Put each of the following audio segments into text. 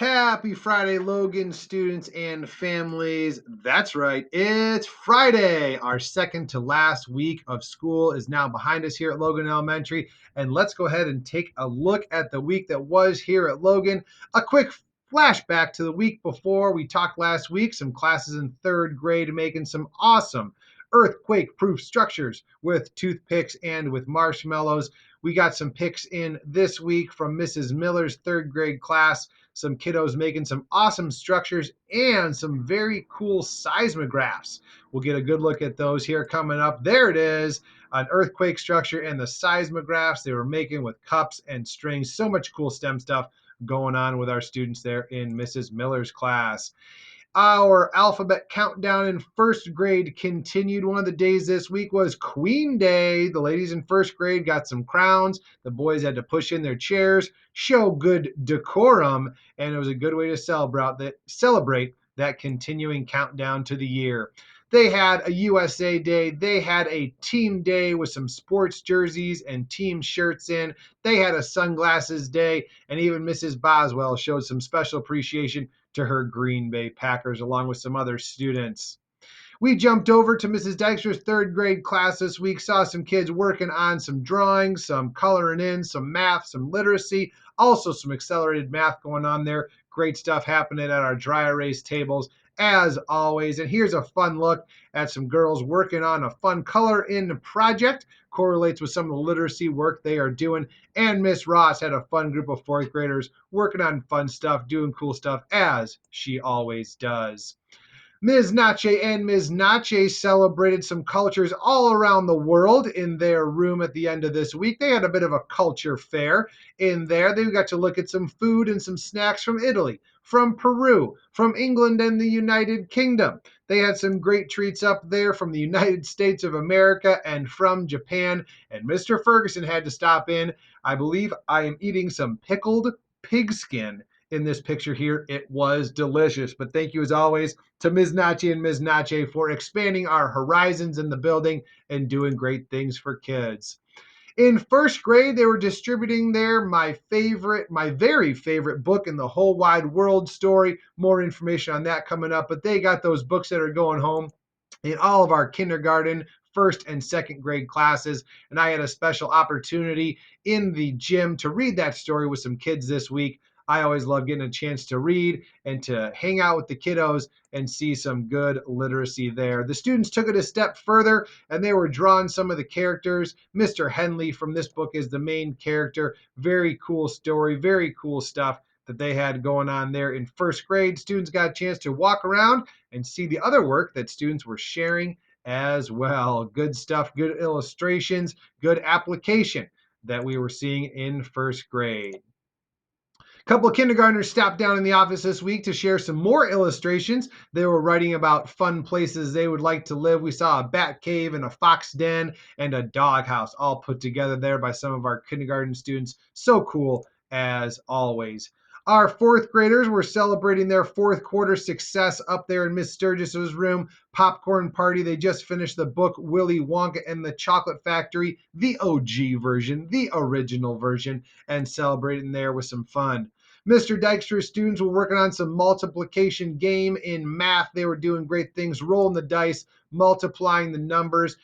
Happy Friday, Logan students and families. That's right, it's Friday. Our second to last week of school is now behind us here at Logan Elementary. And let's go ahead and take a look at the week that was here at Logan. A quick flashback to the week before. We talked last week, some classes in third grade making some awesome earthquake proof structures with toothpicks and with marshmallows. We got some picks in this week from Mrs. Miller's third grade class, some kiddos making some awesome structures and some very cool seismographs. We'll get a good look at those here coming up. There it is, an earthquake structure and the seismographs they were making with cups and strings. So much cool STEM stuff going on with our students there in Mrs. Miller's class. Our alphabet countdown in first grade continued. One of the days this week was Queen Day. The ladies in first grade got some crowns. The boys had to push in their chairs, show good decorum, and it was a good way to celebrate that continuing countdown to the year. They had a USA Day. They had a team day with some sports jerseys and team shirts in. They had a sunglasses day, and even Mrs. Boswell showed some special appreciation to her Green Bay Packers along with some other students. We jumped over to Mrs. Dykstra's third grade class this week, saw some kids working on some drawings, some coloring in, some math, some literacy, also some accelerated math going on there. Great stuff happening at our dry erase tables as always. And here's a fun look at some girls working on a fun color in project. Correlates with some of the literacy work they are doing. And Miss Ross had a fun group of fourth graders working on fun stuff, doing cool stuff as she always does. Ms. Nache and Ms. Nache celebrated some cultures all around the world in their room at the end of this week. They had a bit of a culture fair in there. They got to look at some food and some snacks from Italy, from Peru, from England and the United Kingdom. They had some great treats up there from the United States of America and from Japan. And Mr. Ferguson had to stop in. I believe I am eating some pickled pigskin in this picture here. It was delicious. But thank you as always to Ms. Nachi and Ms. Nache for expanding our horizons in the building and doing great things for kids. In first grade, they were distributing there my very favorite book in the whole wide world story. More information on that coming up, but they got those books that are going home in all of our kindergarten, first and second grade classes. And I had a special opportunity in the gym to read that story with some kids this week. I always love getting a chance to read and to hang out with the kiddos and see some good literacy there. The students took it a step further and they were drawing some of the characters. Mr. Henley from this book is the main character. Very cool story, very cool stuff that they had going on there in first grade. Students got a chance to walk around and see the other work that students were sharing as well. Good stuff, good illustrations, good application that we were seeing in first grade. A couple of kindergartners stopped down in the office this week to share some more illustrations. They were writing about fun places they would like to live. We saw a bat cave and a fox den and a dog house all put together there by some of our kindergarten students. So cool as always. Our fourth graders were celebrating their fourth quarter success up there in Miss Sturgis's room. Popcorn party. They just finished the book Willy Wonka and the Chocolate Factory, the OG version, the original version, and celebrating there with some fun. Mr. Dykstra's students were working on some multiplication game in math. They were doing great things, rolling the dice, multiplying the numbers,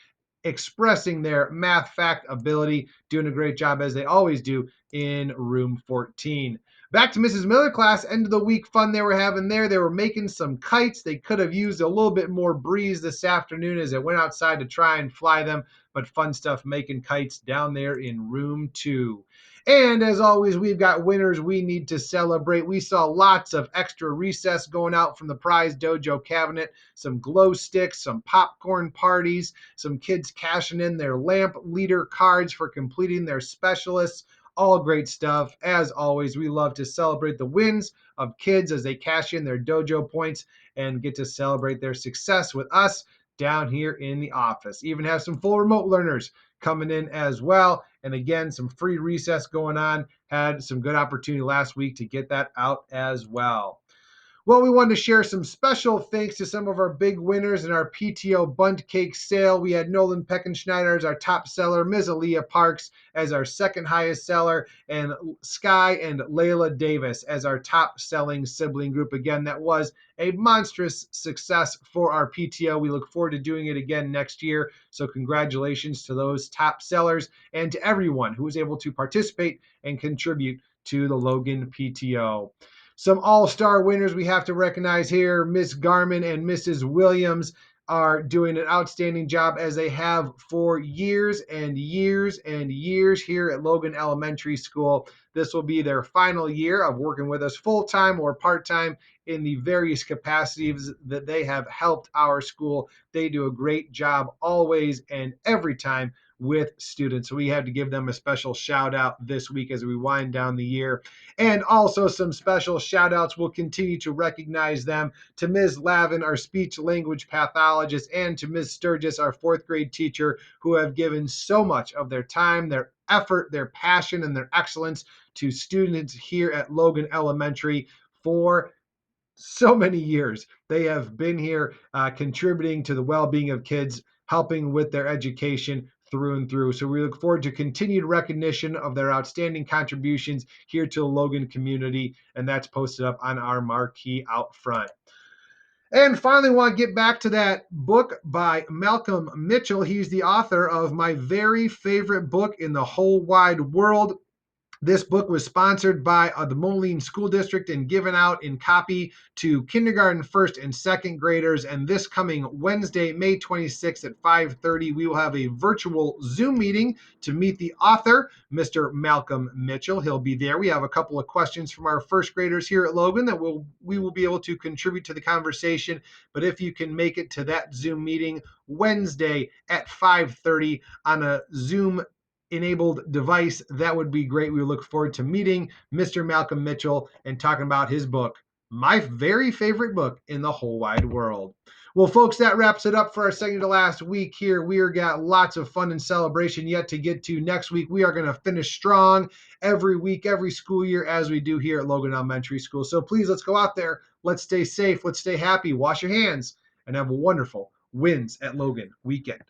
expressing their math fact ability, doing a great job as they always do in room 14. Back to Mrs. Miller class, end of the week fun they were having there. They were making some kites. They could have used a little bit more breeze this afternoon as they went outside to try and fly them, but fun stuff making kites down there in room 2. And as always, we've got winners we need to celebrate. We saw lots of extra recess going out from the prize dojo cabinet, some glow sticks, some popcorn parties, some kids cashing in their lamp leader cards for completing their specialists. All great stuff. As always, we love to celebrate the wins of kids as they cash in their dojo points and get to celebrate their success with us down here in the office. Even have some full remote learners coming in as well. And again, some free recess going on. Had some good opportunity last week to get that out as well. Well, we wanted to share some special thanks to some of our big winners in our PTO Bunt Cake sale. We had Nolan Peckenschneider as our top seller, Ms. Aaliyah Parks as our second highest seller, and Sky and Layla Davis as our top selling sibling group. Again, that was a monstrous success for our PTO. We look forward to doing it again next year. So, congratulations to those top sellers and to everyone who was able to participate and contribute to the Logan PTO. Some all-star winners we have to recognize here. Miss Garman and Mrs. Williams are doing an outstanding job as they have for years and years and years here at Logan Elementary School. This will be their final year of working with us full-time or part-time in the various capacities that they have helped our school. They do a great job always and every time with students. So we have to give them a special shout out this week as we wind down the year. And also some special shout outs. We'll continue to recognize them to Ms. Lavin, our speech language pathologist, and to Ms. Sturgis, our fourth grade teacher, who have given so much of their time, their effort, their passion, and their excellence to students here at Logan Elementary for so many years. They have been here contributing to the well-being of kids, helping with their education through and through. So we look forward to continued recognition of their outstanding contributions here to the Logan community, and that's posted up on our marquee out front. And finally, want to get back to that book by Malcolm Mitchell. He's the author of my very favorite book in the whole wide world. This book was sponsored by the Moline School District and given out in copy to kindergarten, first, and second graders. And this coming Wednesday, May 26th at 5:30, we will have a virtual Zoom meeting to meet the author, Mr. Malcolm Mitchell. He'll be there. We have a couple of questions from our first graders here at Logan that we will be able to contribute to the conversation. But if you can make it to that Zoom meeting Wednesday at 5:30 on a Zoom enabled device, that would be great. We look forward to meeting Mr. Malcolm Mitchell and talking about his book, my very favorite book in the whole wide world. Well, folks, that wraps it up for our second to last week here. We are got lots of fun and celebration yet to get to. Next week, we are going to finish strong every week, every school year, as we do here at Logan Elementary School. So please, let's go out there. Let's stay safe. Let's stay happy. Wash your hands and have a wonderful Wins at Logan weekend.